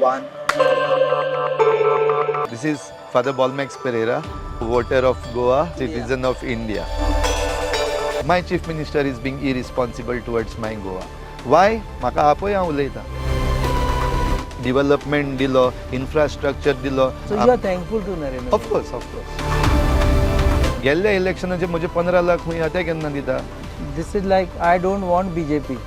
one. This is Father Balmax Pereira, voter of Goa, citizen of India. My chief minister is being irresponsible towards my Goa. Why? Maka apoy ang ulayta. Development dilo, infrastructure dilo. So you are thankful to Narendra? Of course, of course. गेल्ल्या इलेक्शनाचे म्हजे 15 लाख खूंय आहा ते केन्ना दिता? This is like I don't want BJP.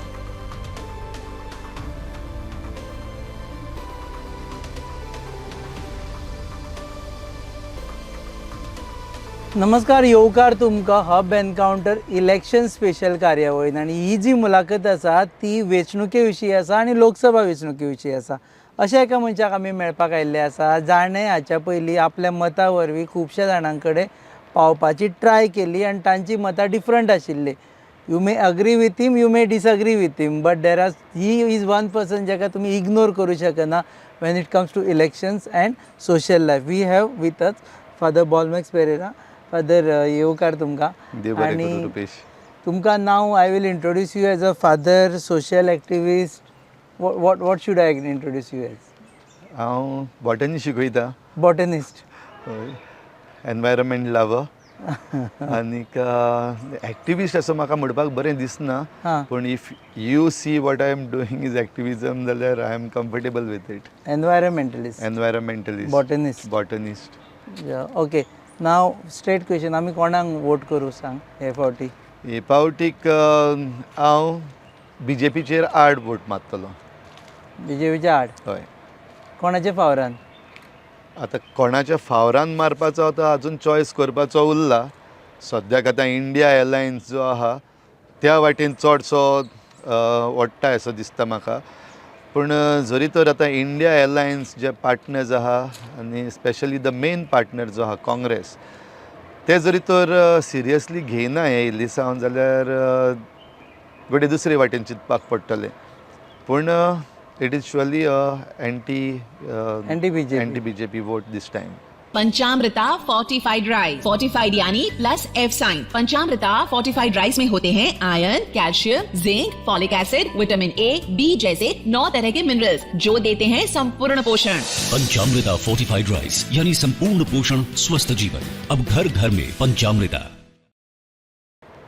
नमस्कार, येवकार तुमकां हब एनकाउंटर इलेक्शन स्पेशल कार्यावळीन आनी ही जी मुलाखत आसा ती वेंचणुके विशीं आसा आनी लोकसभा वेंचणुके विशीं आसा. अशा एका मनशाक आमी मेळपाक आयिल्ले आसा जाणें हाच्या पयलीं आपल्या मता वरवीं खुबश्या जाणां कडेन पावपाची ट्राय केली आनी तांची मतां डिफरंट आशिल्ली. You may agree with him, you may disagree with him, but there are he is one person जाका तुमी इग्नोर करूं शकना when it comes to elections and social life. We have with us father Bolmax Pereira. Father येवकार तुमकां. आनी तुमकां now I will introduce you as a father, social activist. What should I introduce you as? हांव botany शिकयता. Botanist. Environment lover आनीक activist असो म्हाका म्हणपाक बरें दिसना, पूण if you see what I am doing is activism जाल्यार I am comfortable with it. Environmentalist. Botanist. Okay, now straight question, आमी कोणाक वोट करूं सांग हे फावटी? हे फावटीक हांव BJPचेर आड वोट मारतलो. BJPच्या आड? हय. कोणाच्या फावरान? आतां कोणाच्या फावरान मारपाचो आतां अजून चॉयस करपाचो उरला. सद्याक आतां इंडिया एलायन्स जो आहा त्या वाटेन चडसो वोडटा असो दिसता म्हाका. पूण जरी तर आतां इंडिया एलायन्स जे पार्टनर्स आहा आनी स्पेशली द मेन पार्टनर जो आहा काँग्रेस, ते जरी तर सिरियसली घेयना हे इल्लीसावन जाल्यार घडये दुसरे वाटेन चिंतपाक पडटलें. पूण it is surely anti BJP vote this time. Panchamrita fortified rice. Fortified यानी plus F sign. Panchamrita fortified rice में होते हैं iron, calcium, zinc, folic acid, vitamin A, B जैसे 9 तरह के मिनरल्स जो देते हैं संपूर्ण पोषण. पंचामृता फोर्टिफाइड राइस यानी संपूर्ण पोषण, स्वस्थ जीवन. अब घर घर में Panchamrita.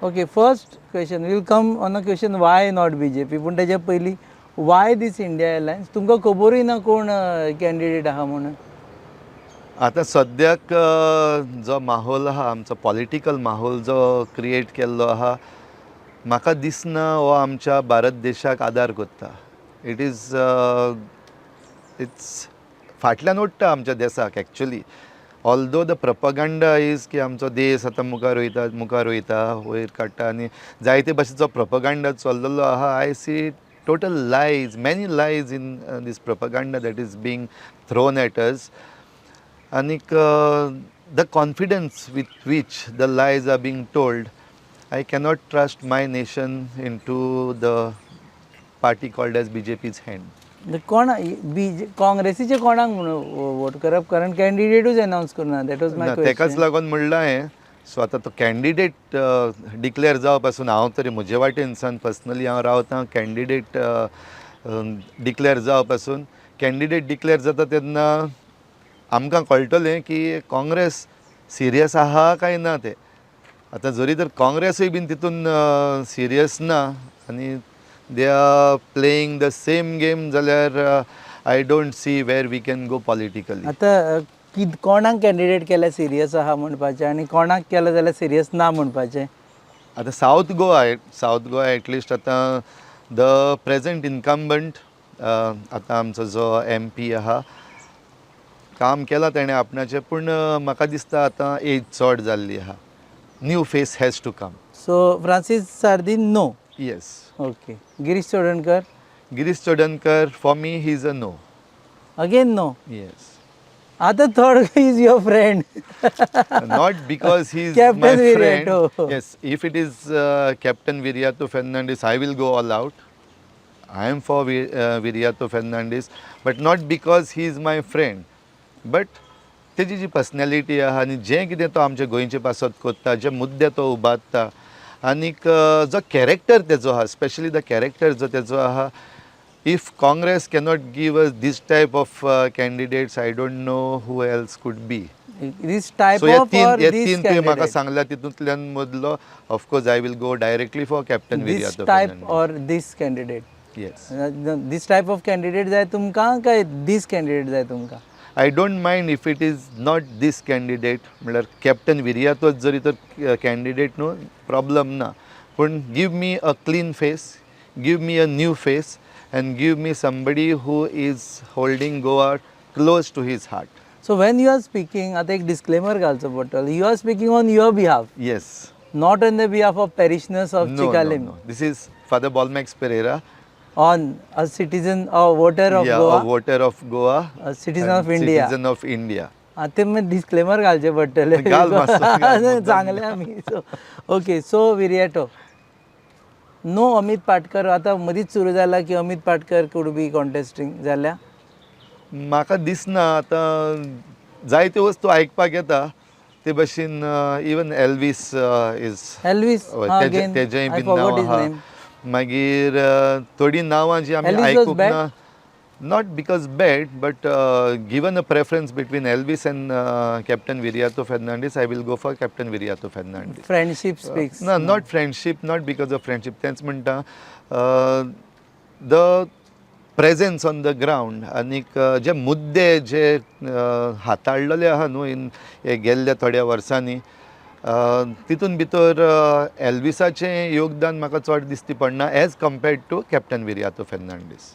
Okay, first question will come on a question why not BJP. पूण तेच्या पयलीं वाय दीस इंडिया एलायन्स? तुमकां खबरूय ना कोण कॅन्डिडेट आहा म्हणून? आतां सद्याक जो माहोल आहा, आमचो पॉलिटिकल माहोल जो क्रिएट केल्लो आहा, म्हाका दिसना हो आमच्या भारत देशाक आदार करता. इट्स फाटल्यान ओडटा आमच्या देशाक एक्चुअली. ऑल्दो द प्रपगंडा इज की आमचो देश आतां मुखार वयता, वयर काडटा आनी जायते भाशेचो प्रपगंडा चल्लेलो आहा. आय सी total lies, many lies in this propaganda that is being thrown at us. And the confidence with which the lies are being told, I cannot trust my nation into the party called as BJP's hand. कोण काँग्रेसीचे कोणाक म्हणून vote करप? कारण कॅन्डिडेटूच announce करना. That was my question. तेकाच लागून म्हणलां हें. सो आतां तो कॅन्डिडेट डिक्लेअर जावं पासून हांव तरी म्हजे वाटेनसान पर्सनली हांव रावतां कॅन्डिडेट डिक्लेअर जावं पासून. कॅन्डिडेट डिक्लेअर जाता तेन्ना आमकां कळटलें की काँग्रेस सिरियस आहा काय ना तें. आतां जरी तर काँग्रेसूय बीन तितून सिरियस ना आनी they are playing the same game, जाल्यार I don't see where we can go politically. आतां कोणाक कॅन्डिडेट केल्यार सिरियस आहा म्हणपाचें आनी कोणाक केलं जाल्यार सिरियस ना म्हणपाचें? आतां सावथ गोवा एटलिस्ट आतां द प्रेझंट इनकम्बंट आतां आमचो जो MP आहा काम केलां तेणें आपणाचें, पूण म्हाका दिसता आतां एज चड जाल्ली आहा. New face has to come. So Francis Sardinha no? Yes. Okay. Girish Chodankar for me he is a no. Again no? Yes. Other third is your friend. Not because he is Captain my friend. Viriato. Yes, if it is Captain Viriato Fernandes, I will go all out. I am for Viriato Fernandes, but not because he is my friend. But तेजी जी personality आहा आनी जें कितें तो आमच्या गोंयचे पासत कोत्ता, जे मुद्दे तो उबारता, आनीक जो कॅरेक्टर तेजो आहा, स्पेशली द कॅरेक्टर जो तेजो आहा, if Congress cannot give us this type of candidates, I don't know who else could be. This type So of or hey this तीन तुवें म्हाका candidate? सांगला तितूंतल्यान मदलो of course I will go directly for captain This Viriato type Fernandes. or this candidate? Yes This type of candidate जाय तुमकां काय this candidate जाय तुमकां? I don't mind if it is not this candidate म्हणल्यार कॅप्टन विर्यातोच जरी तर कॅन्डिडेट न्हू प्रॉब्लम ना, पूण give me a clean face, give me a new face and give me somebody who is holding Goa close to his heart. So when you are speaking, आता एक disclaimer घालचो पडटलो. You are speaking on your behalf, Yes. not on the behalf of parishioners of No, Chikalim. no. This is Father Bolmax Pereira. On a citizen or voter of Yeah, Goa, a voter of Goa. a citizen and of India. Citizen of India. आता मी disclaimer घालचे पडटले. घाल मातसो, घाल मुद्दाम. चांगले आमी. So okay, so Viriato. No Amit Patkar आता मदींच सुरू जाला की Amit Patkar could be contesting जाल्या. म्हाका दिसना आतां जायत्यो वस्तू आयकपाक येता ते भशेन even Elvis is Elvis again तेजेंय आय बीन फॉरगॉट नांव हिज आहा. नेम. मागीर थोडीं नांवां जीं आमी Elvis was आयकूंक bad? ना, not because bad but given a preference between Elvis and captain Viriato Fernandes, I will go for captain Viriato Fernandes. Friendship speaks. ना, not friendship, not because of friendship. तेंच म्हणटा the presence on the ground आनीक जे मुद्दे जे हाताळलेले आहा न्हू इन हे गेल्ल्या थोड्या वर्सांनी, तितून भितर एल्विसाचें योगदान म्हाका चड दिसती पडना as compared to captain Viriato Fernandes.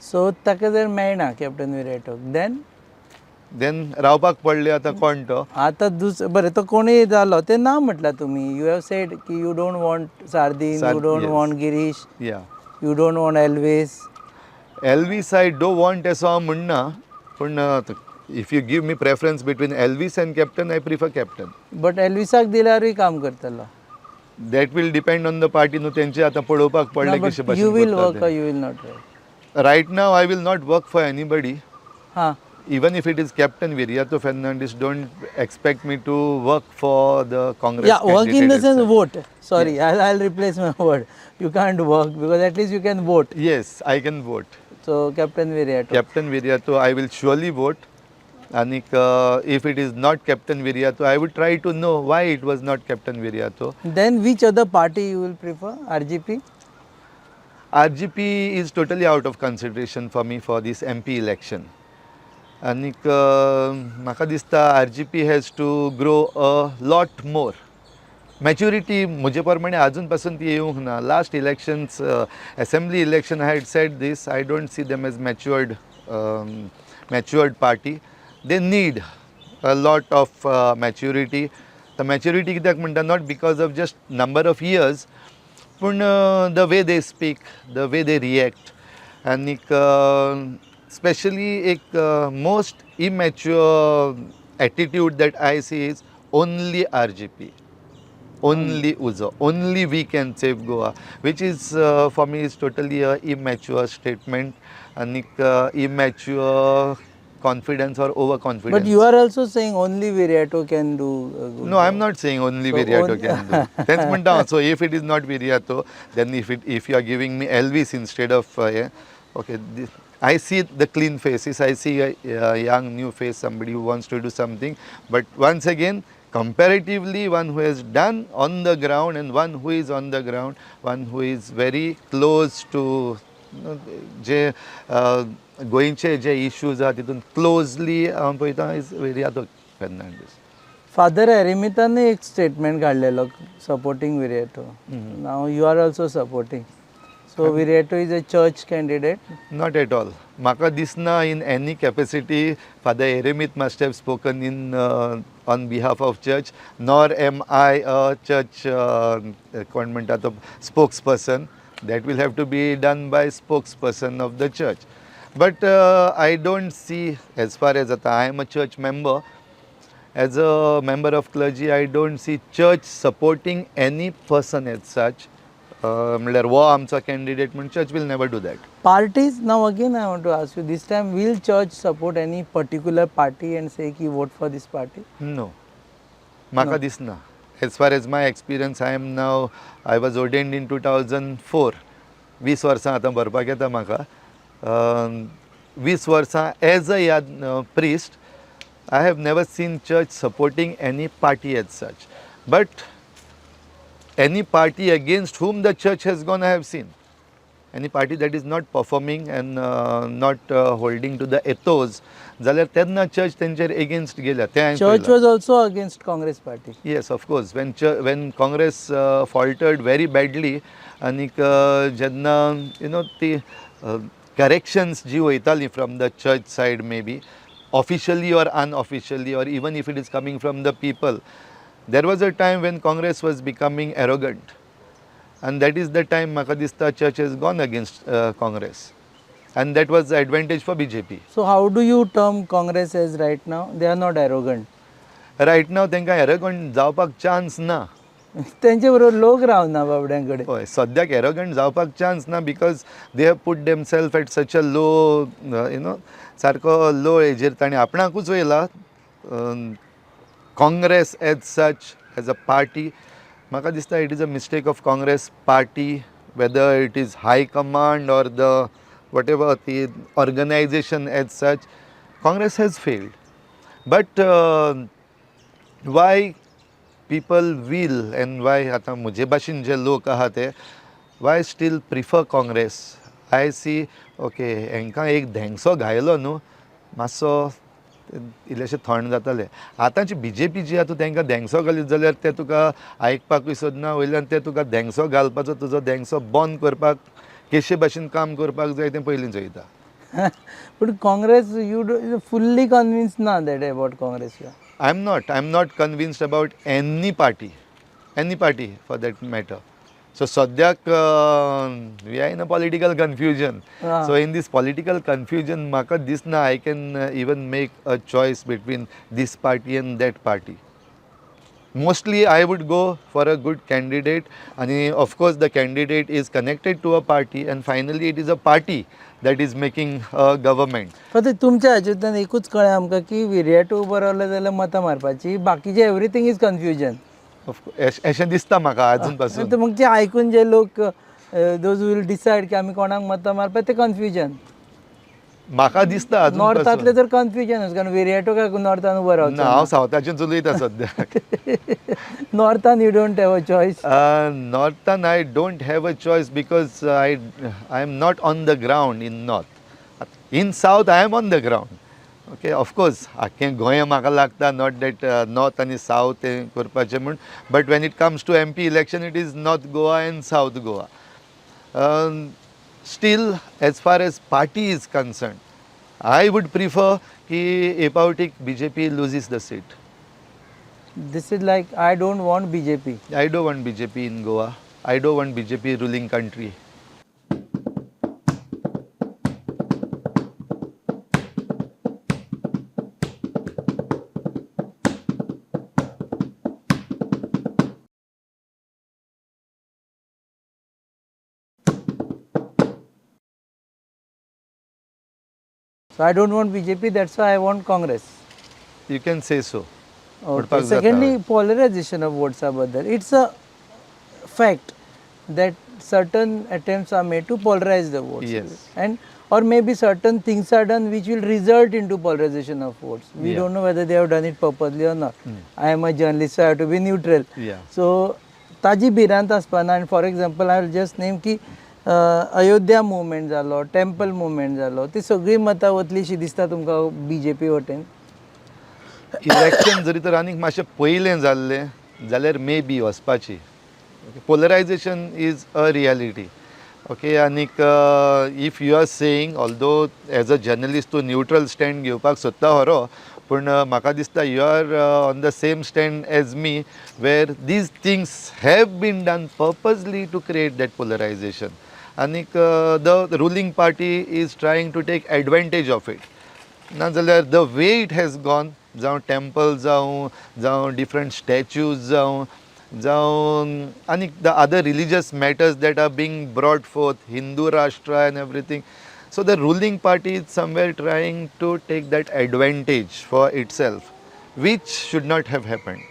So ताका जर मेळना कॅप्टन विराटोक देन रावपाक पडले आतां कोण तो. आतां बरें तो कोणूय जालो तें नांव म्हटलां तुमी. यू हॅव सेड की you don't want Sardinha, you don't yes. Want Girish, या you don't want Elvis. Elvis I don't want असो हांव म्हणना, पूण if you give me preference between Elvis and captain, I prefer captain. But एल्विसाक दिल्यारूय काम करतलो. That will depend on the party न्हू, तेंचे आतां पळोवपाक पडलें कशें यू वील वर्क भशेन. Or you will not work. Right now, I will not work for anybody. हां Even if it is Captain Viriato Fernandes, don't expect me to work for the Congress. Yeah, work in the candidate sense itself. vote. Sorry, I'll replace my word. You can't work because at least you can vote. Yes, I can vote. So Captain Viriato. Captain Viriato, I will surely vote. And if it is not Captain Viriato, I would try to know why it was not Captain Viriato. Then which other party you will prefer? RGP? RGP is totally out of consideration for me for this MP election. And म्हाका दिसता RGP has to grow a lot more. Maturity म्हजे प्रमाणे अजून पासून ती येवंक ना. Last elections, assembly election, I had said this, I don't see them as matured party. They need a lot of maturity. The maturity कित्याक म्हणटा, not because of just number of years, पूण the way they speak, the way they react, and especially एक most immature attitude that I see is only RGP, only UZO, only we can save Goa, which is for me is totally a immature statement and immature confidence or overconfidence. But you are also saying only Viriato can do good. No, I'm not saying only So Viriato can do. Tenth म्हणटा, so if it is not Viriato, then if you are giving me Elvis instead of okay, I see the clean faces, I see a young new face, somebody who wants to do something, but once again, comparatively, one who has done on the ground and one who is on the ground, one who is very close to जे गोंयचे जे issues आहा तितून closely हांव पळयता is Viriato Fernandes. Father एरिमितान एक statement काडलेलो supporting Viriato. Now you are also supporting. So Viriato is a church candidate. Not at all. म्हाका दिसना in any capacity Father Eremit must have spoken in on behalf of church, nor am I a church कोण म्हणटा तो spokesperson. That will have to be done by spokesperson of the church. But I don't see, as far as I am a church member, as a member of clergy, I don't see church supporting any person as such. म्हणल्यार वो आमचो candidate म्हण church will never do that. Parties, now again I want to ask you, this time will church support any particular party and say ki vote for this party? No. म्हाका दिसना. As far as my experience, I was ordained in 2004. 20 वर्सां आतां भरपाक येता म्हाका. 20 वर्सां as a priest, I have never seen church supporting any party as such. But any party against whom the church has gone, I have seen. Any party that is not performing and not holding to the ethos, जाल्यार तेन्ना church तेंचेर against गेल्या. तें हांवें church पळयलां. Was also against Congress party. Yes, of course. When Congress faltered very badly, and जेन्ना ती corrections ji वयताली from the church side maybe, officially or unofficially, or even if it is coming from the people, there was a time when Congress was becoming arrogant, and that is the time म्हाका दिसता church has gone against Congress, and that was the advantage for BJP. So how do you term Congress as right now? They are not arrogant. Right now तांकां arrogant जावपाक chance ना. त्यांचे बरोबर लोक रावना बाबड्यां कडेन. हय, सद्याक एरोगंट जावपाक चान्स ना, because they have put themselves at such a low सारको लो हेजेर ताणें आपणाकूच वयला. Congress as such as a party, म्हाका दिसता it is a mistake of Congress party, whether it is high command or the whatever the organisation as such. Congress has failed. But why people will, and why आता मुझे भाशेन जे लोक आहा ते why still prefer Congress? I see, okay, हांकां एक धेंगसो घायलो न्हू, मातसो इल्लेशें थंड जातालें. आतांची BJP जी आहा तूं तांकां धेंगसो घालीत जाल्यार ते तुका आयकपाकूय सोदना, वयल्यान ते तुका धेंगसो घालपाचो, तुजो धेंगसो बंद करपाक केशे भाशेन काम करपाक जाय तें पयलींच वयता. But Congress, you fully convinced na that about Congress. Yeah. I'm not convinced about any party for that matter. So Sadhyak, we are in a political confusion. Ah. So in this political confusion, maka disna I can even make a choice between this party and that party. Mostly I would go for a good candidate, and of course the candidate is connected to a party, and finally it is a party that is making a government. पण तुमच्या हातूंतल्यान एकूच कळ्ळें आमकां की विरयट उबो रावलो जाल्यार मतां मारपाची, बाकीचे एवरीथींग इज कन्फ्युजन. अशें दिसता म्हाका अजून पासून. मग ते आयकून जे लोक दोज वील डिसायड की आमी कोणाक मतां मारपा ते कन्फ्युजन. म्हाका दिसता अजून नॉर्थांतले तर कन्फ्युजनच, कारण विरयटो काय नॉर्थान उबो ना, रावचो. हांव सावथाच्यान चलयता सद्याक. Northern you don't have a choice. Northern I don't have a choice because I am not on the ground in North. In South I am on the ground. Okay, of course, आख्खें गोंय म्हाका लागता, not that North आनी South हें करपाचें म्हूण, but when it comes to MP election it is North Goa and South Goa. Still, as far as party is concerned, I would prefer कि एपावटीक BJP loses the seat. This is like I don't want BJP. I don't want BJP in Goa. I don't want BJP ruling country. So I don't want BJP, that's why I want Congress. You can say so. Okay. Urpak Secondly, Zata. polarization of votes abadal. It's a fact that certain attempts are made to polarize the votes. Yes. And or maybe certain things are done which will result into polarization of votes. We Yeah. don't know whether they have done it purposely or not. I am a journalist, so I have to be neutral. Yeah. So ताजी भिरांत आसपाना. And for example, I will just name की Ayodhya movement जालो, temple movement जालो, ती सगळी मतां वतलीशी दिसता तुमकां BJP वटेन. इलेक्शन जरी तर आनीक मातशें पयलें जाल्लें जाल्यार मे बी वचपाची. Polarisation is a reality. Okay, आनीक if you are saying, although as a journalist तूं न्यूट्रल स्टँड घेवपाक सोदता खरो, पूण म्हाका दिसता you are on the same stand as me, where these things have been done purposely to create that polarisation. आनीक the ruling party is trying to take advantage of it. नाजाल्यार the way it has gone, जावं temple जावं different statues जावं आनीक the other religious matters that are being brought forth, Hindu Rashtra and everything. So the ruling party is somewhere trying to take that advantage for itself, which should not have happened.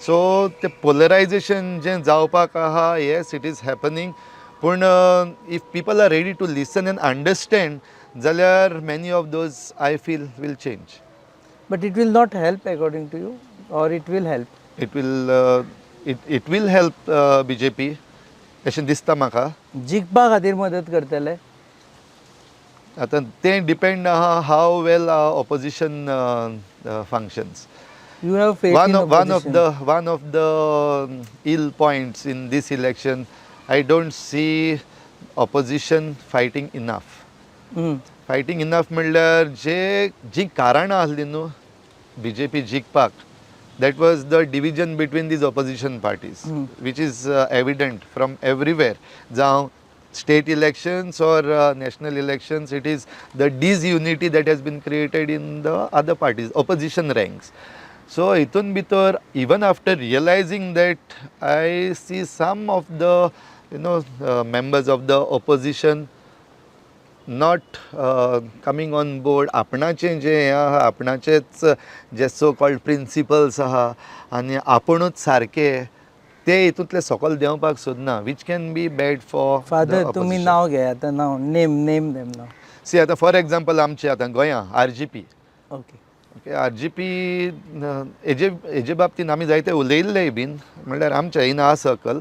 So the polarization जे जावपाक आहा, yes, it is happening. But if people are ready to listen and understand जाल्यार many of those I feel will change. But it will not help according to you or it will help? It will help BJP अशें दिसता म्हाका. जिखपा खातीर मदत करतले? आतां तें depend आहा how well opposition functions. You have faith in opposition. One of the ill points in this election, I don't see opposition fighting enough. Hmm. Fighting enough म्हणल्यार जी कारणां आसली न्हू BJP जिखपाक, that was the division between these opposition parties, which is evident from everywhere. जावं state elections or national elections, it is the disunity that has been created in the other parties, opposition ranks. So hitun भितर, even after realizing that, I see some of the members of the opposition not coming on board. आपणाचें जें हें आहा, आपणाचेच जे so called principles आहा आनी आपुणूच सारके ते हितूंतले सकयल देंवपाक सोदना, which can be bad for father the तुम्ही opposition. नाव घे आतां, नाव नेम देम नाव. See, आतां फॉर एग्जाम्पल आमचे आतां गोंयां RGP. ओके. ओके, RGP हेजे बाबतींत आमी जायते उलयल्लेय बीन, म्हणल्यार आमच्या in a circle,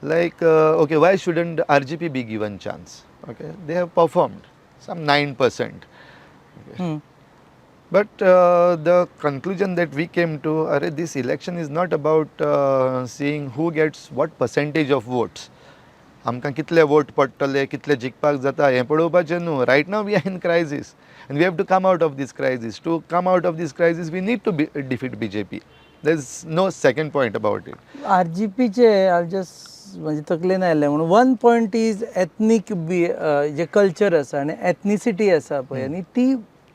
like okay, why shouldn't RGP be given chance? Okay, they have performed some 9%. But the conclusion that we came to, this election is not about seeing who gets what percentage of votes. आमकां कितले vote पडटले, कितले जिखपाक जाता हें पळोवपाचें न्हू. Right now we are in crisis and we have to come out of this crisis. To come out of this crisis, we need to defeat BJP. There's no second point about it. RGPचे I just म्हणजे तकलेन आयलें म्हणून one point is ethnic जे culture आसा आनी ethnicity आसा पळय आनी ती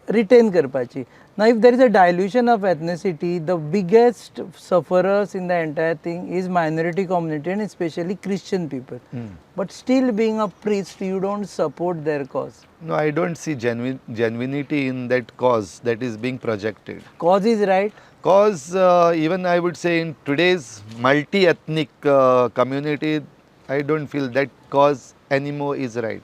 रिटेन करपाची. Now if there is a dilution of ethnicity, the biggest sufferers in the entire thing is minority community and especially Christian people. But still being a priest, you don't support their cause. No, I don't see genuinity in that cause that is being projected. Cause is right. Cause, even I would say in today's multi-ethnic community, I don't feel that cause anymore is right.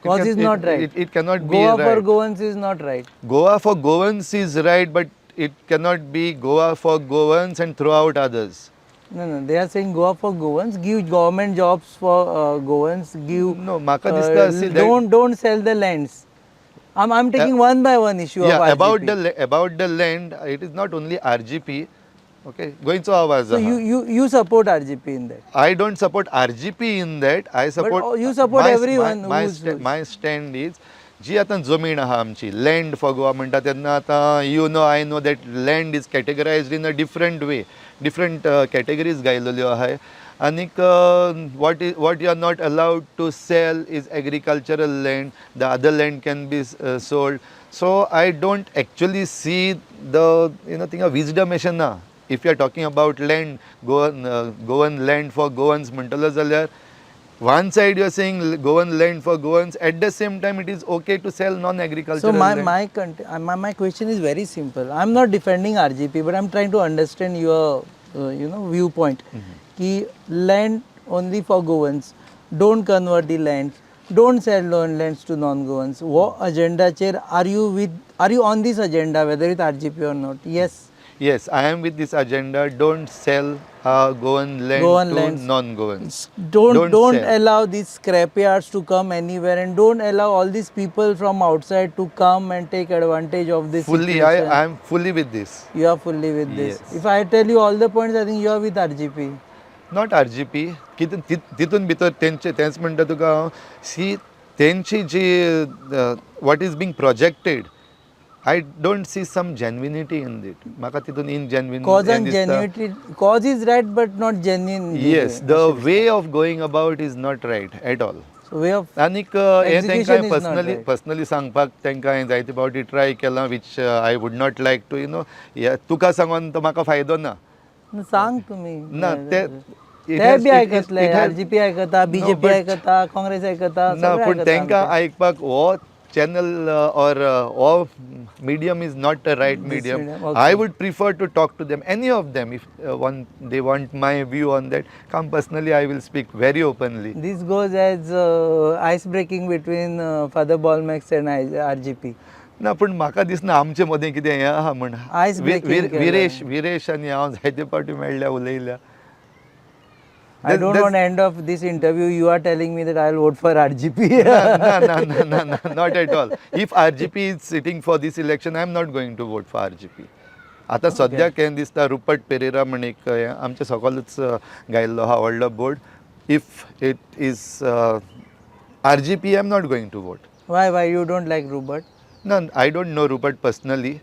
Cause is not right. It cannot be Goa right. for Goans is not right. Goa for Goans is right, but it cannot be Goa for Goans and throw out others. No, they are saying Goa for Goans, give government jobs for Goans, give. No, म्हाका दिसता see that. Don't sell the lands. I'm taking one by one issue of RGP. About the land, it is not only RGP. Okay, going to आवाज. So you support RGP in that. I don't support RGP in that. I support. But you support everyone My stand is, जी आतां जमीन आहा आमची, land for Goa म्हणटा तेन्ना आतां you know I know that land is categorised in a different way, different categories गायलेल्यो आहाय. आनीक what you are not allowed to sell is agricultural land. The other land can be sold. So I don't actually see the thing of wisdom अशें ना. If you are talking about land, Goan land for Goans म्हणटलो जाल्यार, one side you are saying Goan land for Goans, at the same time it is okay to sell non-agricultural land. So my question is very simple. I'm not defending RGP, but I'm trying to understand your viewpoint. Ki land only for Goans, don't convert the lands, don't sell lands to non-Goans. What agenda chair are you on this agenda, whether it's RGP or not? Yes, I am with this agenda. Don't sell Goan land to lands. non-Goans. Don't sell. allow these scrapyards to come anywhere, and don't allow all these people from outside to come and take advantage of this Fully, situation. I am fully with this. You are fully with this. Yes. If I tell you all the points, I think you are with RGP. Not RGP. तितून भितर तेंच म्हणटा तुका, सी तेंची जी what is being projected, I don't see some genuinity in it. म्हाका तितून ingenuine Cause and दिसता. genuinity. Cause is right, but not genuine. Yes, the way of going about is not right at all. So way of आनीक हें execution तांकां is not right. Personally सांगपाक तांकां हांवें जायते फावटी ट्राय केलां, which I would not like to तुका सांगून तो म्हाका फायदो ना. सांग तुम्ही. ना ते बी आयकतले, RGP आयकता, BJP आयकता, काँग्रेस आयकता, ना, पूण तांकां आयकपाक हो channel or medium is not the right This medium. medium, okay. I would prefer to talk to them, any of them, if they want my view on that. Come personally, I will speak very openly. This goes as ice breaking between Father Balmax and RGP. ना पण म्हाका दिसना आमचे मदें कितें हें आहा म्हण Ice breaking केलें. विरेश आनी हांव जायते फावटी मेळ्ळ्या उलयल्या. I don't want to end off this interview. You are telling me that I will vote for RGP. No, not at all. If RGP is sitting for this election, I am not going to vote for RGP. आता सद्याक हें दिसता Rupert Pereira म्हण एक आमचे सकलूच गायल्लो आहा व्हडलो board. If it is RGP, I am not going to vote. Why you don't like Rupert? No, I don't know Rupert personally.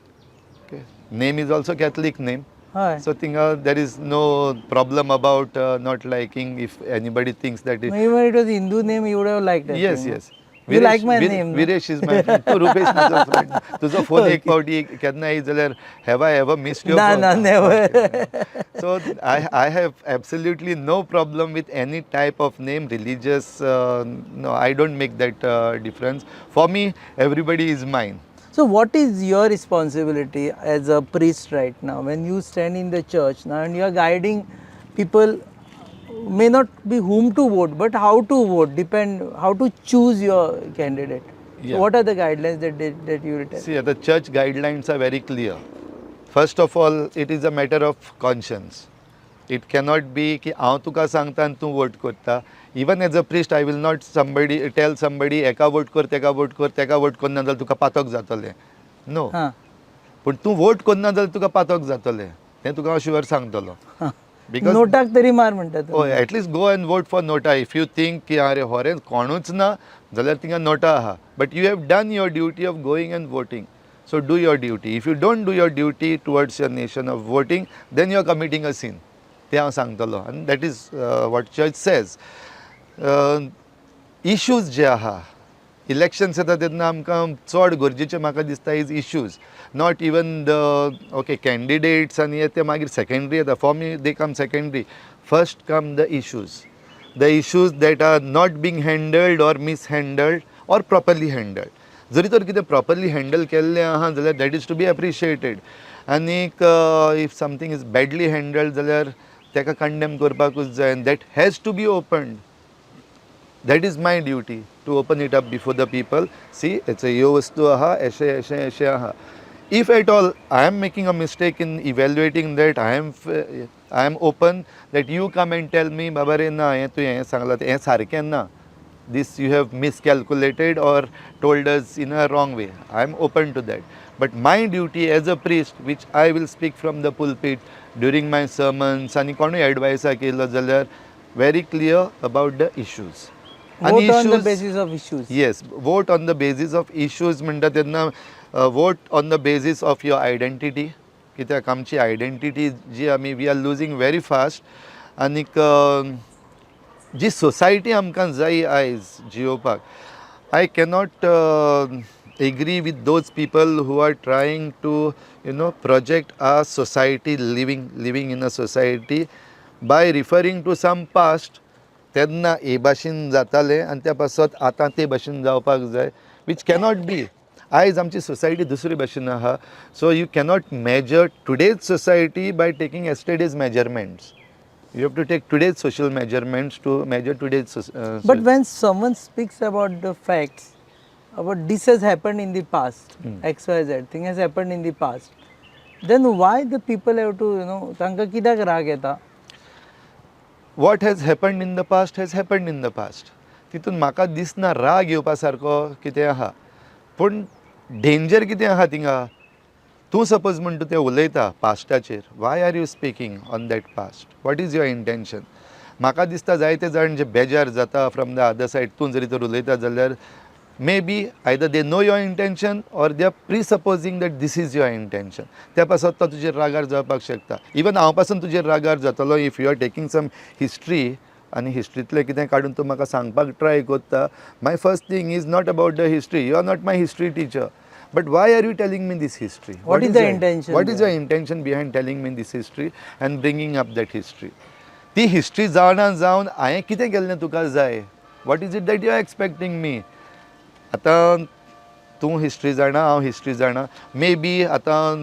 Okay. Name is also Catholic name. Why? So there is no problem about not liking if anybody thinks that it. Even it was Hindu name, you would have liked it. Yes, yes. You like my name, no? Viresh is my friend. तू रुपेश माझो friend. तुझो phone एक फावटी केन्ना येयत जाल्यार have I ever missed your call? No, never. So I have absolutely no problem with any type of name, religious. No, I don't make that difference. For me, everybody is mine. So what is your responsibility as a priest right now when you stand in the church now and you are guiding people, may not be whom to vote but how to vote, depend how to choose your candidate. Yeah. So what are the guidelines that you will tell? See, the church guidelines are very clear. First of all, it is a matter of conscience. It cannot be की हांव तुका सांगता आनी तूं vote करता. Even as a priest, I will not tell somebody एका vote कर तेका वोट कर तेका वोट करना जाल्यार तुका पातक जातलें. No. हां. पण तूं वोट करना जाल्यार तुका पातक जातलें. तें तुका हांव शुअर सांगतलो. Because नोटाक तरी मार म्हणटा तूं. हय, at least go and vote for NOTA. If you think की अरे होरें कोणूच ना जाल्यार थिंगा नोटा आहा. But you have done your duty of going and voting. So do your duty. If you don't do your duty towards your nation of voting, then you are committing a sin. ते हांव सांगतलो. And that is what church says. Issues जे आहा, elections येता तेन्ना आमकां चड गरजेचे म्हाका दिसता is issues. Not even the candidates आनी ते मागीर सेकंडरी येता. For me they come secondary. First come the issues. The issues that are not being handled or mishandled or properly handled. जरी तर कितें प्रॉपरली हँडल केल्लें आहा जाल्यार that is to be appreciated. आनीक if something is badly handled जाल्यार ताका condemn करपाकूच जाय. That has to be opened. That is my duty to open it up before the people. See, it's a ह्यो वस्तू आहा, अशें आहा. If at all I am making a mistake in evaluating that, I am open that you come and tell me, बाबा रे ना हें तुवें हें सांगलां हें सारकें ना. This you have miscalculated or told us in a wrong way. I am open to that. But my duty as a priest, which I will speak from the pulpit during my sermons, आनी कोणूय एडवायसा केलो जाल्यार very clear about the issues. Vote on the basis of issues. Yes, vote on the basis of issues म्हणटा तेन्ना vote on the basis of your identity. कित्याक आमची identity जी आमी we are losing very fast. आनीक जी society आमकां जाय आयज जियोवपाक, I cannot agree with those people who are trying to project a society living in a society by referring to some past. तेन्ना हे भाशेन जातालें आनी त्या पासत आतां ते भाशेन जावपाक जाय, वीच कॅनॉट बी. आयज आमची सोसायटी दुसरे भाशेन आहा. So you cannot measure today's society by taking yesterday's measurements. You have to take today's social measurements to measure today's. But when someone speaks about the facts, about this has happened in the past, XYZ thing has happened in the past, then why the people have to, तांकां कित्याक राग येता? What has happened in the past has happened in the past. तितून म्हाका दिसना राग येवपा सारको कितें आहा. पूण डेंजर कितें आहा थिंगा. तूं सपोज म्हण तूं तें उलयता पास्टाचेर. Why are you speaking on that past? What is your intention? म्हाका दिसता जायते जाण जे बेजार जाता फ्रॉम द अदर सायड तूं जरी तर उलयता जाल्यार may be either they know your intention or they are presupposing that this is your intention. त्या पासत तो तुजेर रागार जावपाक शकता. इवन हांव पासून तुजेर रागार जातलो if you are taking some history आनी हिस्ट्रींतलें कितें काडून तूं म्हाका सांगपाक ट्राय करता. My first thing is not about the history. You are not my history teacher. But why are you telling me this history? What is the intention? What is your intention behind telling me this history and bringing up that history? ती history जावन हांवें कितें केल्लें तुका जाय? What is it that you are expecting me? आतां तूं history जाणा हांव हिस्ट्री जाणा मे बी आतां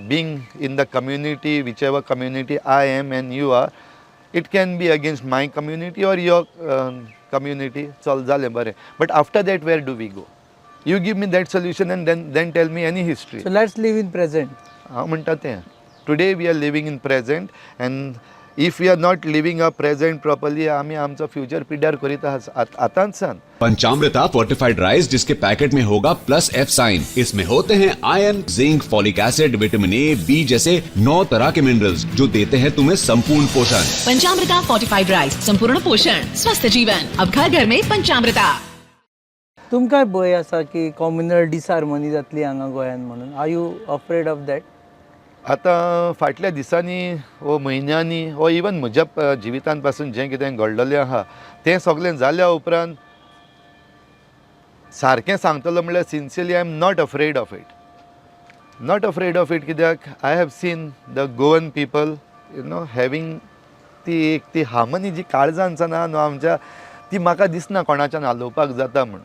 being in the community whichever community I am and you are it can be against my community or your community चल जालें बरें but after that where do we go you give me that solution and then tell me any history so let's live in present. हांव म्हणटा तें today we are living in present and if we are not living a present properly आमी आमचो future पिड्यार करीत आहा आतांच सान. पंचामृता फोर्टिफाइड राइस जिसके पैकेट में होगा +F साइन. इसमें होते हैं iron, zinc, folic acid, vitamin A, B जैसे 9 तरह के मिनरल्स जो देते हैं तुम्हें संपूर्ण पोषण. पंचामृता फोर्टिफाइड राइस, संपूर्ण पोषण, स्वस्थ जीवन. अब घर घर में पंचामृता. तुमकां भंय आसा की कॉम्युनल डिसहार्मनी जातली हांगा गोंयांत म्हणून? Are you afraid of that? आतां फाटल्या दिसांनी वो म्हयन्यांनी वो इवन म्हज्या जिवितान पासून जें कितें घडलेलें आहा तें सगळें जाल्या उपरांत सारकें सांगतलो म्हणल्यार sincerely I am not afraid of it. Not afraid of it कित्याक I have seen the Goan people you know having ती हार्मनी जी काळजांसान आहा न्हू आमच्या ती म्हाका दिसना कोणाच्यान हालोवपाक जाता म्हूण.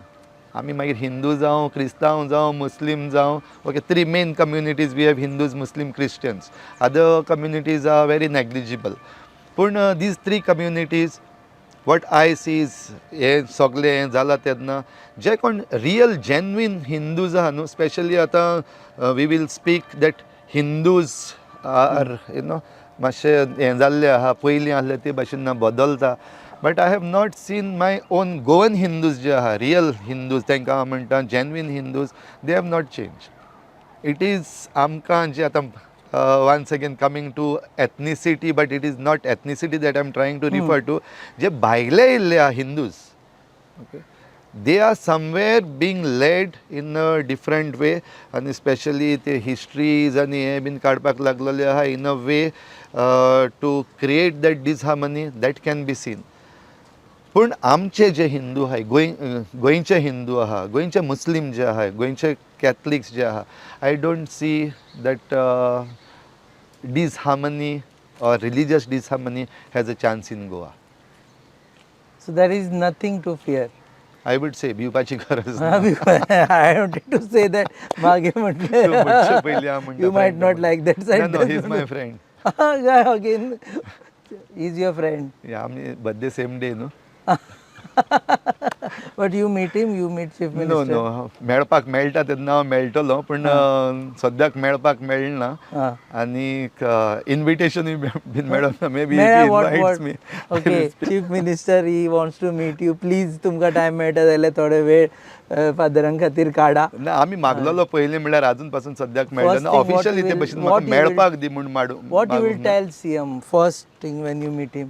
आमी मागीर हिंदू जावं क्रिस्तांव जावं मुस्लीम जावं okay 3 main communities we have Hindus Muslim Christians other communities are very negligible पूण these 3 communities what I see is हें सगळें हें जालां तेन्ना जे कोण रियल जेन्युइन हिंदूज आहा न्हू स्पेशली आतां we will speak that Hindus are you know मातशें हें जाल्लें आहा पयलीं आसलें ते भाशेन बदलता but I have not seen my own Goan Hindus जे आहा रियल हिंदूज तांकां हांव म्हणटा genuine Hindus they have not change. It is आमकां जे आतां once again coming to ethnicity but it is not ethnicity that I'm trying to refer to जे भायले येयल्ले आहा Hindus okay they are somewhere being led in a different way and especially the histories आणि हे been काडपाक लागलेले आहा in a way to create that disharmony that can be seen. पूण आमचे जे हिंदू आहाय गोंयचे हिंदू आहा गोंयचे मुस्लीम जे आहाय गोंयचे कॅथलिक्स जे आहा आय don't see that disharmony or religious disharmony has a chance in Goa. So there is nothing to fear. I would say भिवपाची गरज ना. I wanted to say that मागे तूं म्हटलें म्हणचे पयलीं हांव म्हणटा you might not like that side. No, he is my friend. Again, he is your friend. Yeah, आमी birthday same day न्हू. But you meet him, you meet Chief no Minister. No मेळपाक मेळटा तेन्ना हांव मेळटलो पूण सद्याक मेळपाक मेळना Ah. आनी इन्विटेशनूय बीन मेळना may be May I what invites me. okay, Chief Minister he wants to meet you. Please तुमकां टायम मेळटा जाल्यार थोडे वेळ फादरां खातीर काडा. ना आमी मागलेलो पयलीं म्हणल्यार अजून पासून सद्याक First मेळना thing, what ऑफिशियली you ते will- भशेन what म्हाका you will- मेळपाक दी म्हूण What you will tell CM first thing when you meet him?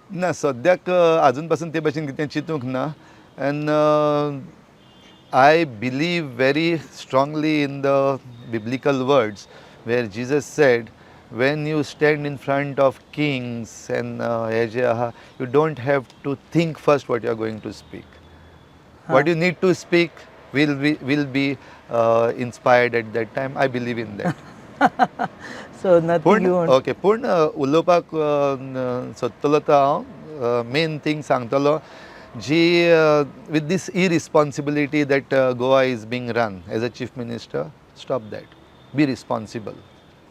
ना सद्याक अजून पासून ते भशेन कितें चिंतूंक ना and I believe very strongly in the biblical words where Jesus said when you stand in front of kings and हे जे आहा you don't have to think first what you are going to speak what you need to speak will be inspired at that time. I believe in that. So nothing पूण you want. Okay पूण उलोवपाक सोदतलो तो हांव main thing सांगतलो जी with this irresponsibility that Goa is being run as a chief minister stop that be responsible.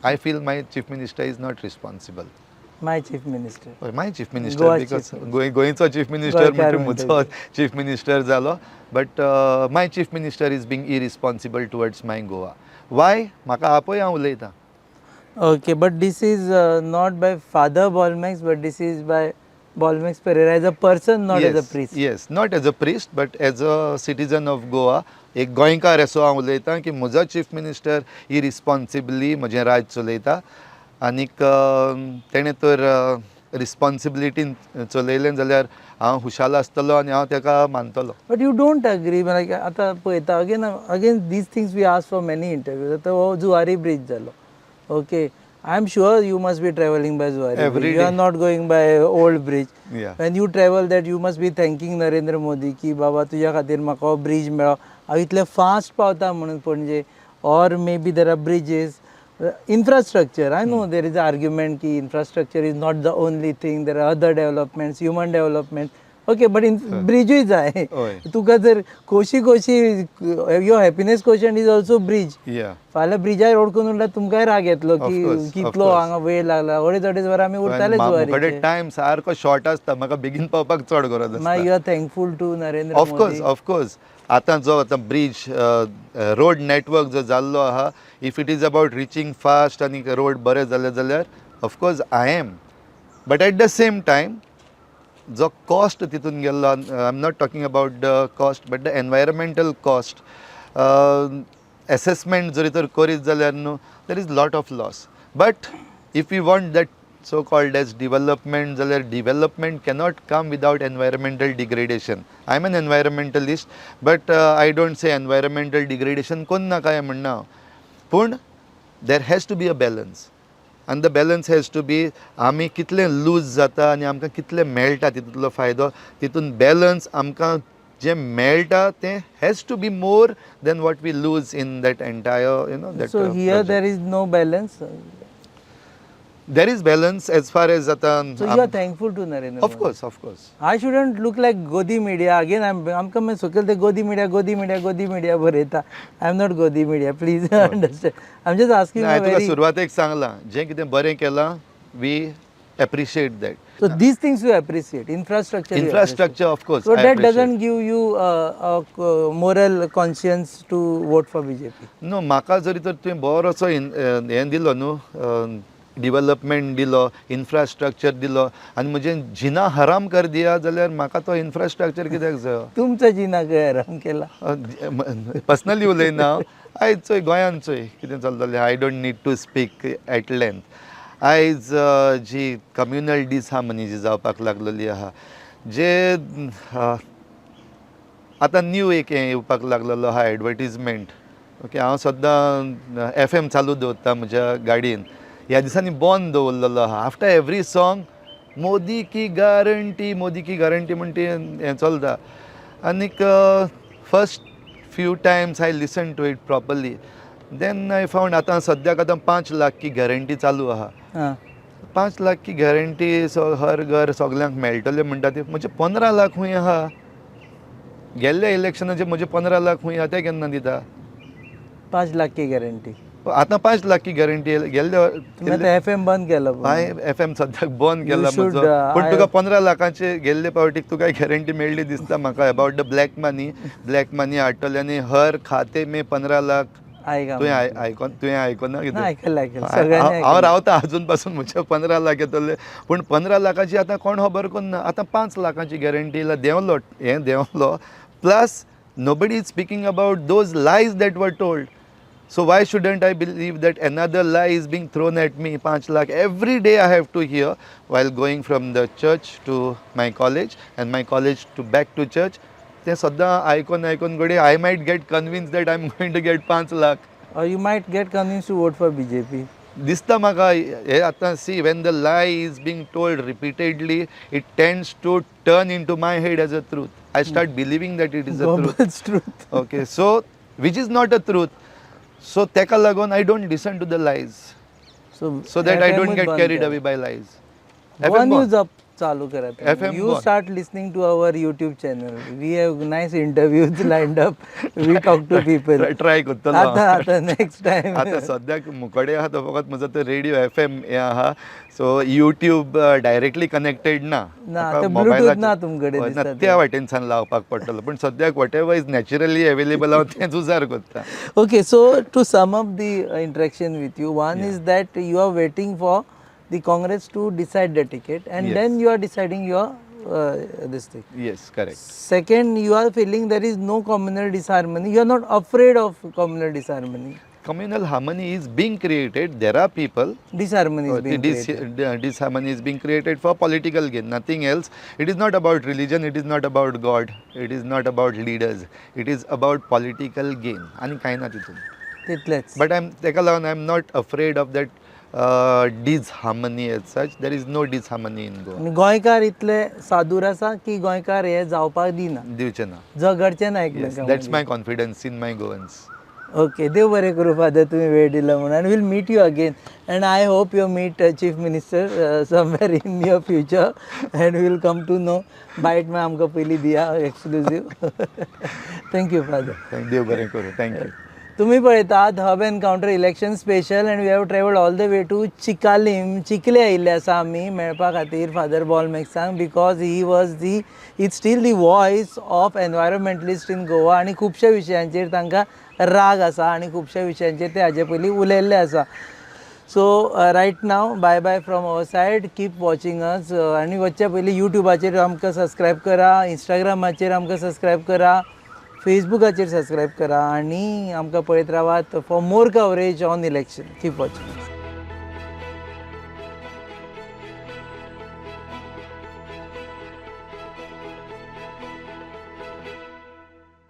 I feel my chief minister is not responsible. My Chief Minister. My chief minister Goa because chief गोंयचो chief minister गोंयकार म्हणजे म्हणटा म्हजो chief minister जालो but my chief minister is being irresponsible towards my Goa. Why म्हाका आपय हांव उलयतां. Okay, but this is not by Father Bolmex, but this is by Bolmex Pereira as a person, not as a priest. Yes, not as a priest, but as a citizen of Goa. एक गोंयकार असो हांव उलयतां की म्हजो chief minister irresponsibly म्हजें राज्य चलयता आनीक तेणें तर रिस्पॉन्सिबिलिटीन चलयलें जाल्यार हांव खुशाल आसतलो आनी हांव ताका मानतलो. But you don't agree, like आतां पळयता again these things we ask for many interviews. आतां हो जुवारी ब्रिज जालो. Okay, I am sure you must be traveling by Zuari Every bridge. You are day. not going by old bridge. Yeah. When you travel that you must be thanking Narendra Modi की बाबा तुझ्या खातीर म्हाका हो bridge मेळ्ळो. हांव इतले fast पावता म्हणून Panaji or maybe there are bridges. Infrastructure, I know there is an argument कि infrastructure is not the only thing. There are other developments, human development. Okay but in ब्रिजूय जाय हय. तुका जर खोशी your happiness question is also bridge या फाल्यां ब्रिजार ओडकून उरल्यार तुमकांय राग येतलो Of की course, of कितलो course. हांगा वेळ लागला अडेच वर आमी उरताले कडेन जुवारीचे टायम सारको शॉर्ट आसता म्हाका बेगीन पावपाक चड गरज मागीर आसता you are thankful to Narendra of course Modi of course आतां ब्रिज रोड नेटवर्क जो जाल्लो आहा if it is about reaching fast आनी रोड बरे जाले जाल्यार of course I am but at the same time जो कॉस्ट तितून गेल्लो I am not talking about the cost but the environmental cost assessment जरी तर करीत जाल्यार न्हू there is lot of loss but if you want that so called as development जाल्यार development cannot come without environmental degradation. I am an environmentalist but I don't say environmental degradation कोण ना काय म्हणना पूण there has to be a balance and the balance has to be आमी कितले loose जाता आनी आमकां कितले मेळटा तितूंतलो फायदो तितून बॅलन्स आमकां जे मेळटा तें has to be more than what we lose in that entire you know that so here there is no balance there is balance as far as So you are thankful to Narendra of Modi. course I shouldn't look like Godi media again. I'm coming Sukil the Godi media बरयता. I'm not Godi media. Please understand. I'm just asking हांवें a तुका very. सुरवातेक सांगलां जें कितें बरें केलां we appreciate that So these things you appreciate. Infrastructure. you infrastructure of course appreciate. So I that appreciate. doesn't give you a moral conscience to vote for BJP. No म्हाका जरी तर तुवें बरोसो हें दिलो न्हू डिवेलपमेंट दिलो इन्फ्रास्ट्रक्चर दिलो आनी म्हजें जिना हराम कर दिया जाल्यार म्हाका तो इन्फ्रास्ट्रक्चर कित्याक जायो तुमचा जिना गैराम केला. पर्सनली उलयना हांव आयज चोय गोंयान चोय कितें चलतलें I don't need to speak at length आयज जी कम्युनल डिसहार्मनी जी जावपाक लागलेली आहा जे आतां न्यू एक हें येवपाक लागलेलो आहा एडवर्टिजमेंट ओके हांव सद्दां FM चालू दवरता म्हज्या गाडयेन ह्या दिसांनी बंद दवरलेलो आहा आफ्टर एवरी सॉंग मोदी की गारंटी म्हण ती हें चलता आनीक first few times I listen to it properly then I found आतां सद्याक 5 लाख की गॅरंटी चालू आहा 5 लाख की गॅरंटी हर घर सगल्यांक मेळटले म्हणटा ती म्हजे 15 लाख खूंय आहा गेल्ल्या इलेक्शनाचे म्हजे 15 लाख खूंय आहा ते केन्ना दिता 5 लाख की गॅरंटी. आतां 5 लाख की गॅरंटी गेल्ल्या तुम्ही आता FM बंद केलं. हांवें FM सद्याक बंद केला should, म्हजो पूण तुका 15 लाखांचे गेल्ले पावटीक तुका गॅरंटी मेळ्ळी दिसता म्हाका अबाउट द ब्लॅक मनी हाडटल्यांनी हर खाते में 15 लाख तुवें आयकोना कितें हांव रावता अजून पासून म्हजे 15 लाख येतले पूण 15 लाखाची आतां कोण खबर करना आतां 5 लाखाची गॅरंटी येयला देंवलो plus nobody is speaking about those lies that were told. So why shouldn't I believe that another lie is being thrown at me? 5 lakh every day I have to hear while going from the church to my college and my college to back to church. ते सद्दां आयकून घडये I might get convinced that I'm going to get 5 lakh. Or you might get convinced to vote for BJP. दिसता म्हाका हे आतां see when the lie is being told repeatedly it tends to turn into my head as a truth. I start believing that it is a truth. Goebbels' truth. Okay, so which is not a truth. So तेका लागून I don't listen to the lies. So that I don't get carried away by lies. One news up चालू करत. FM You one. start listening to our YouTube channel. We have nice interviews lined up. We talk to people. Try करतलो आता next time. आतां सद्याक मुकडे आहा तो फकत म्हजो तो रेडिओ FM हे आहा सो यूट्यूब डायरेक्टली कनेक्टेड ना ते Bluetooth ना तुमकडे ना दिसता त्या वाटेनसान लावपाक पडटलो पूण सद्याक what ever is naturally available हांव तेंच उजार करता. Okay, so to sum up the interaction with you, one is that you are waiting for the Congress to decide the ticket and Yes. then you are deciding your this thing. Yes, correct. Second, you are feeling there is no communal disharmony. You are not afraid of communal disharmony. Communal harmony is being created. There are people. Disharmony is being created. Disharmony is being created for political gain, nothing else. It is not about religion, it is not about God, it is not about leaders. It is about political gain. आणि काय ना तितून. तितलेच. But तेका लागून I'm not afraid of that disharmony as such. There is no disharmony in Goa. आणि गोंयकार इतले सादूर आसा की गोंयकार हे जावपाक दिना. दिवचे ना. झगडचे ना Yes, एकमेकां that's my confidence in my Goans. Okay, देव बरें करूं फादर, तुमी वेळ दिलो म्हणून. And will meet you again, and I hope you meet chief minister somewhere in near future, and will come to know. बायट मागीर आमकां पयलीं दिया एक्सक्लुसीव. Thank you father. देव बरें करूं. थँक्यू. तुम्ही पळयतात hub encounter election special, and we have travelled all the way to Chicalim. चिखले आयिल्ले आसा आमी मेळपा खातीर फादर बॉलमॅक्सांक, because he was the it's still the voice of environmentalist in Goa, आनी खुबश्या विशयांचेर तांकां राग आसा आनी खुबश्या विशयांचेर ते हाजे पयलीं उलयल्ले आसा. So right now bye bye from our side. Keep watching us. आनी वचचे पयलीं यूट्यूबाचेर आमकां सबस्क्रायब करा, इंस्टाग्रामाचेर आमकां सबस्क्रायब करा, फेसबुकाचेर सबस्क्रायब करा, आनी आमकां पळयत रावात for more coverage on election. Keep watching.